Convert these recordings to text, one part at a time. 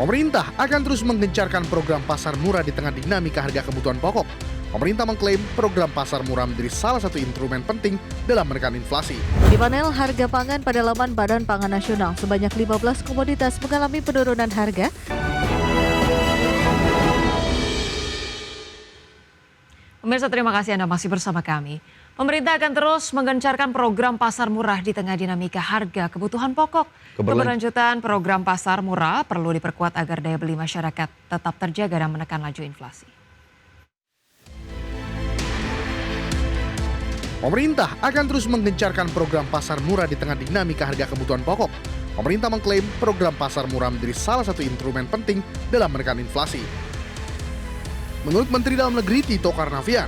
Pemerintah akan terus menggencarkan program pasar murah di tengah dinamika harga kebutuhan pokok. Pemerintah mengklaim program pasar murah menjadi salah satu instrumen penting dalam menekan inflasi. Di panel harga pangan pada laman Badan Pangan Nasional, sebanyak 15 komoditas mengalami penurunan harga. Pemirsa, terima kasih Anda masih bersama kami. Pemerintah akan terus menggencarkan program pasar murah di tengah dinamika harga kebutuhan pokok. Keberlanjutan program pasar murah perlu diperkuat agar daya beli masyarakat tetap terjaga dan menekan laju inflasi. Pemerintah akan terus menggencarkan program pasar murah di tengah dinamika harga kebutuhan pokok. Pemerintah mengklaim program pasar murah menjadi salah satu instrumen penting dalam menekan inflasi. Menurut Menteri Dalam Negeri Tito Karnavian,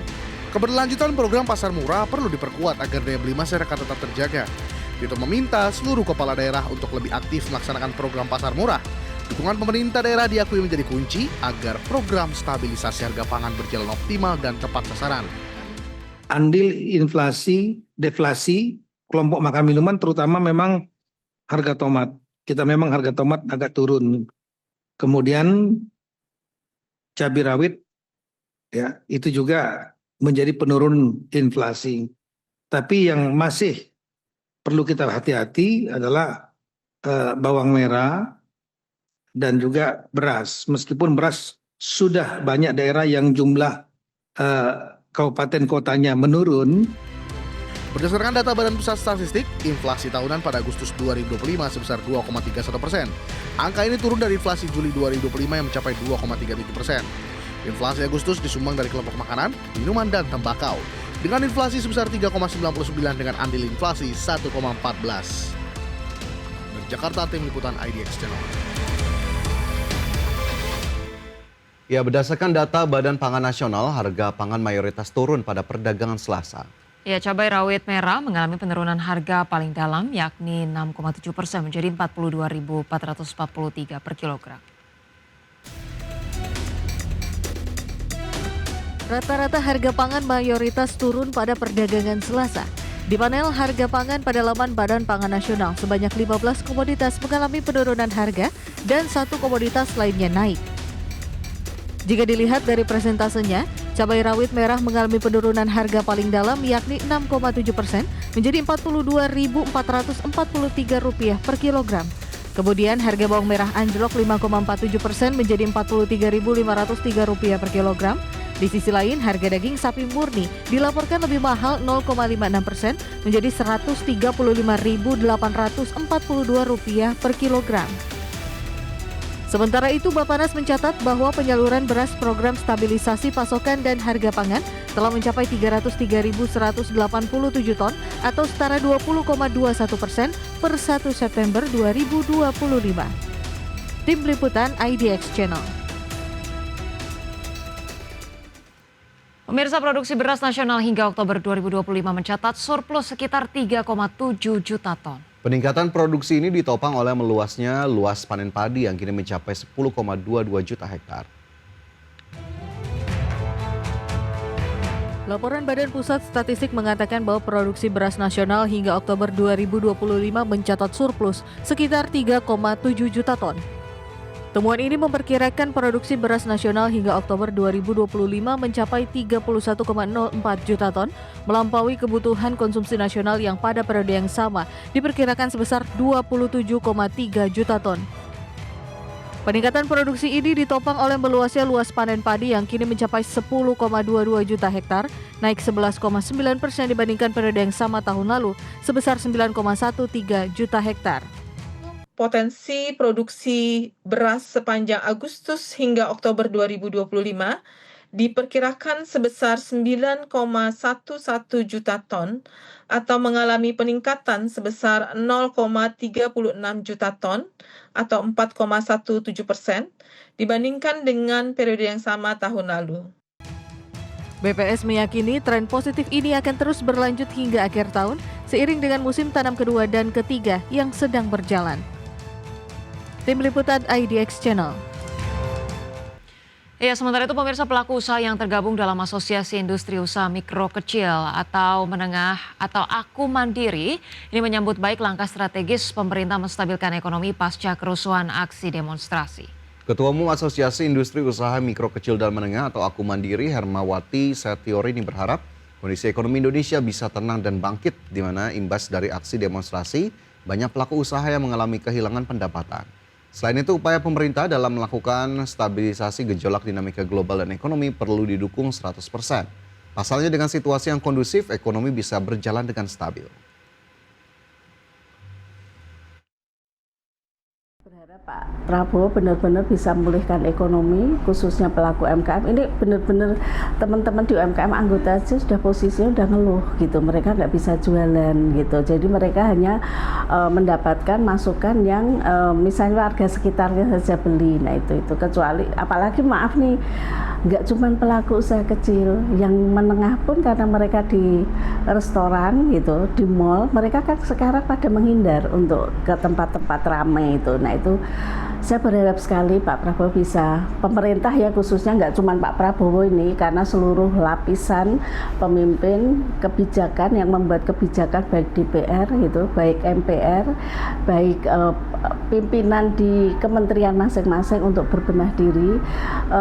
keberlanjutan program pasar murah perlu diperkuat agar daya beli masyarakat tetap terjaga. Tito meminta seluruh kepala daerah untuk lebih aktif melaksanakan program pasar murah. Dukungan pemerintah daerah diakui menjadi kunci agar program stabilisasi harga pangan berjalan optimal dan tepat sasaran. Andil inflasi, deflasi, kelompok makan minuman terutama memang harga tomat. Kita memang harga tomat agak turun. Kemudian cabai rawit ya itu juga menjadi penurun inflasi. Tapi yang masih perlu kita hati-hati adalah bawang merah dan juga beras. Meskipun beras sudah banyak daerah yang jumlah kabupaten kotanya menurun. Berdasarkan data Badan Pusat Statistik, inflasi tahunan pada Agustus 2025 sebesar 2,31%. Angka ini turun dari inflasi Juli 2025 yang mencapai 2,37%. Inflasi Agustus disumbang dari kelompok makanan, minuman, dan tembakau, dengan inflasi sebesar 3,99 dengan andil inflasi 1,14. Dari Jakarta, tim liputan IDX Channel. Ya, berdasarkan data Badan Pangan Nasional, harga pangan mayoritas turun pada perdagangan Selasa. Ya, cabai rawit merah mengalami penurunan harga paling dalam, yakni 6,7% menjadi Rp42.443 per kilogram. Rata-rata harga pangan mayoritas turun pada perdagangan Selasa. Di panel harga pangan pada laman Badan Pangan Nasional, sebanyak 15 komoditas mengalami penurunan harga dan satu komoditas lainnya naik. Jika dilihat dari presentasenya, cabai rawit merah mengalami penurunan harga paling dalam yakni 6,7% menjadi Rp42.443 per kilogram. Kemudian harga bawang merah anjlok 5,47% menjadi Rp43.503 per kilogram. Di sisi lain, harga daging sapi murni dilaporkan lebih mahal 0,56% menjadi Rp135.842 per kilogram. Sementara itu, Bappenas mencatat bahwa penyaluran beras program stabilisasi pasokan dan harga pangan telah mencapai 303.187 ton atau setara 20,21% per 1 September 2025. Tim Liputan IDX Channel. Pemirsa, produksi beras nasional hingga Oktober 2025 mencatat surplus sekitar 3,7 juta ton. Peningkatan produksi ini ditopang oleh meluasnya luas panen padi yang kini mencapai 10,22 juta hektar. Laporan Badan Pusat Statistik mengatakan bahwa produksi beras nasional hingga Oktober 2025 mencatat surplus sekitar 3,7 juta ton. Temuan ini memperkirakan produksi beras nasional hingga Oktober 2025 mencapai 31,04 juta ton, melampaui kebutuhan konsumsi nasional yang pada periode yang sama diperkirakan sebesar 27,3 juta ton. Peningkatan produksi ini ditopang oleh meluasnya luas panen padi yang kini mencapai 10,22 juta hektar, naik 11,9% dibandingkan periode yang sama tahun lalu, sebesar 9,13 juta hektar. Potensi produksi beras sepanjang Agustus hingga Oktober 2025 diperkirakan sebesar 9,11 juta ton atau mengalami peningkatan sebesar 0,36 juta ton atau 4,17% dibandingkan dengan periode yang sama tahun lalu. BPS meyakini tren positif ini akan terus berlanjut hingga akhir tahun seiring dengan musim tanam kedua dan ketiga yang sedang berjalan. Tim Liputan IDX Channel. Ya, sementara itu pemirsa, pelaku usaha yang tergabung dalam Asosiasi Industri Usaha Mikro Kecil atau Menengah atau AKU Mandiri ini menyambut baik langkah strategis pemerintah menstabilkan ekonomi pasca kerusuhan aksi demonstrasi. Ketua Umum Asosiasi Industri Usaha Mikro Kecil dan Menengah atau Aku Mandiri, Hermawati Setiorini berharap kondisi ekonomi Indonesia bisa tenang dan bangkit, di mana imbas dari aksi demonstrasi, banyak pelaku usaha yang mengalami kehilangan pendapatan. Selain itu, upaya pemerintah dalam melakukan stabilisasi gejolak dinamika global dan ekonomi perlu didukung 100%. Pasalnya dengan situasi yang kondusif, ekonomi bisa berjalan dengan stabil. Berharap Pak Prabowo benar-benar bisa memulihkan ekonomi, khususnya pelaku UMKM. Ini benar-benar teman-teman di UMKM anggota aja sudah posisinya udah ngeluh gitu. Mereka nggak bisa jualan gitu. Jadi mereka hanya mendapatkan masukan yang misalnya warga sekitarnya saja beli. Nah itu kecuali apalagi maaf nih, nggak cuma pelaku usaha kecil, yang menengah pun karena mereka di restoran gitu, di mall, mereka kan sekarang pada menghindar untuk ke tempat-tempat ramai itu. Nah itu saya berharap sekali Pak Prabowo bisa, pemerintah ya khususnya, nggak cuma Pak Prabowo ini, karena seluruh lapisan pemimpin kebijakan yang membuat kebijakan baik DPR gitu, baik MPR, baik pimpinan di kementerian masing-masing untuk berbenah diri,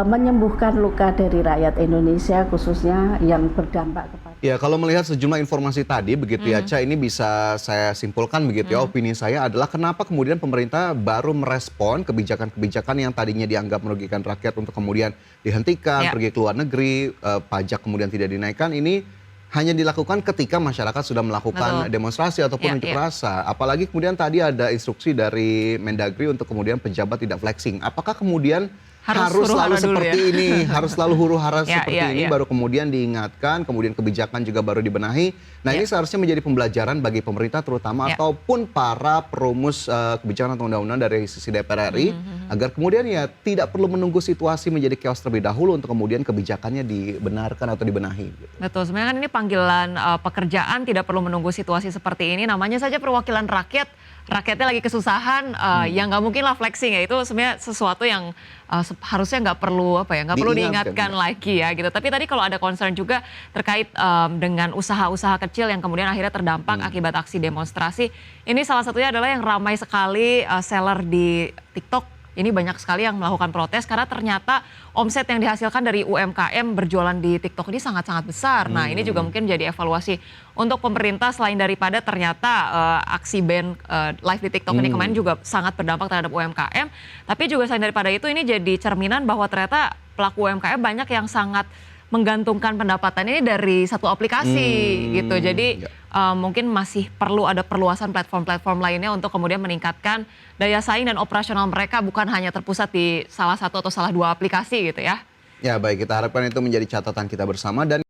menyembuhkan luka dari rakyat Indonesia khususnya yang berdampak kepada. Ya, kalau melihat sejumlah informasi tadi begitu ya, Ca, ini bisa saya simpulkan begitu ya, opini saya adalah kenapa kemudian pemerintah baru merespon kebijakan-kebijakan yang tadinya dianggap merugikan rakyat untuk kemudian dihentikan, pergi ke luar negeri, pajak kemudian tidak dinaikkan, ini hanya dilakukan ketika masyarakat sudah melakukan demonstrasi ataupun unjuk rasa. Apalagi kemudian tadi ada instruksi dari Mendagri untuk kemudian pejabat tidak flexing. Apakah kemudian harus selalu seperti ini, harus selalu huru-hara seperti ini, baru kemudian diingatkan, kemudian kebijakan juga baru dibenahi. Nah ini seharusnya menjadi pembelajaran bagi pemerintah terutama ataupun para perumus kebijakan atau undang-undang dari sisi DPR RI, agar kemudian ya tidak perlu menunggu situasi menjadi chaos terlebih dahulu untuk kemudian kebijakannya dibenarkan atau dibenahi. Betul, sebenarnya kan ini panggilan pekerjaan, tidak perlu menunggu situasi seperti ini, namanya saja perwakilan rakyat. Rakyatnya lagi kesusahan, yang nggak mungkin lah flexing ya, itu sebenarnya sesuatu yang harusnya nggak perlu nggak perlu diingatkan lagi ya gitu. Tapi tadi kalau ada concern juga terkait dengan usaha-usaha kecil yang kemudian akhirnya terdampak akibat aksi demonstrasi, ini salah satunya adalah yang ramai sekali seller di TikTok. Ini banyak sekali yang melakukan protes karena ternyata omset yang dihasilkan dari UMKM berjualan di TikTok ini sangat-sangat besar. Nah ini juga mungkin jadi evaluasi untuk pemerintah, selain daripada ternyata aksi ban live di TikTok ini kemarin juga sangat berdampak terhadap UMKM. Tapi juga selain daripada itu ini jadi cerminan bahwa ternyata pelaku UMKM banyak yang sangat menggantungkan pendapatan ini dari satu aplikasi gitu. Jadi mungkin masih perlu ada perluasan platform-platform lainnya untuk kemudian meningkatkan daya saing dan operasional mereka, bukan hanya terpusat di salah satu atau salah dua aplikasi gitu ya. Ya baik, kita harapkan itu menjadi catatan kita bersama. Dan